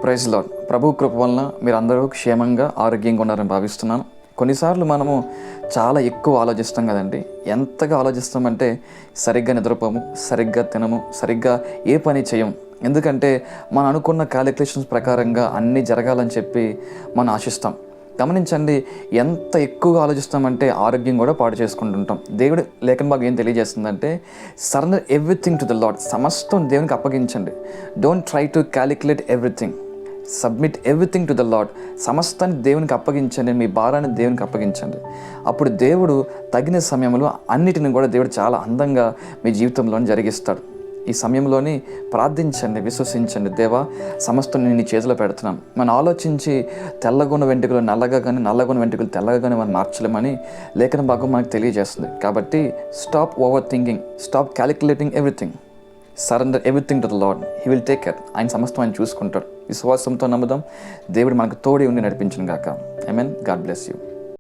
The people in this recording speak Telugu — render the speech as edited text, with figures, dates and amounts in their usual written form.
Praise lord. ప్రభు కృప వలన మీరు అందరూ క్షేమంగా ఆరోగ్యంగా ఉన్నారని భావిస్తున్నాను. కొన్నిసార్లు మనము చాలా ఎక్కువ ఆలోచిస్తాం కదండి. ఎంతగా ఆలోచిస్తామంటే సరిగ్గా నిద్రపోము, సరిగ్గా తినము, సరిగ్గా ఏ పని చేయము. ఎందుకంటే మనం అనుకున్న క్యాలిక్యులేషన్స్ ప్రకారంగా అన్నీ జరగాలని చెప్పి మనం ఆశిస్తాం. గమనించండి, ఎంత ఎక్కువగా ఆలోచిస్తామంటే ఆరోగ్యం కూడా పాడు చేసుకుంటుంటాం. దేవుడు లేఖన భాగం ఏం తెలియజేస్తుందంటే surrender everything to the Lord. సమస్తం దేవునికి అప్పగించండి. Don't try to calculate everything, submit everything to the Lord. సమస్తాన్ని దేవునికి అప్పగించండి, మీ భారాన్ని దేవునికి అప్పగించండి. అప్పుడు దేవుడు తగిన సమయంలో అన్నిటిని కూడా దేవుడు చాలా అందంగా మీ జీవితంలో జరిగిస్తాడు. ఈ సమయంలోని ప్రార్థించండి, విశ్వసించండి. దేవా, సమస్తం నేను నీ చేతిలో పెడుతున్నాను. మనం ఆలోచించి తెల్లగొన్న వెంట్రుకలు నల్లగా కానీ, నల్లగొన్న వెంట్రుకలు తెల్లగా కానీ మనం మార్చలేమని లేఖన భాగం మనకు తెలియజేస్తుంది. కాబట్టి stop over thinking, stop calculating everything, surrender everything to the lord. He will take care. ఆయన సమస్తం ఆయన చూసుకుంటాడు. విశ్వాసంతో నమ్ముదాం. దేవుడు మనకు తోడి ఉండి నడిపించును గాక. ఆమేన్. God bless you.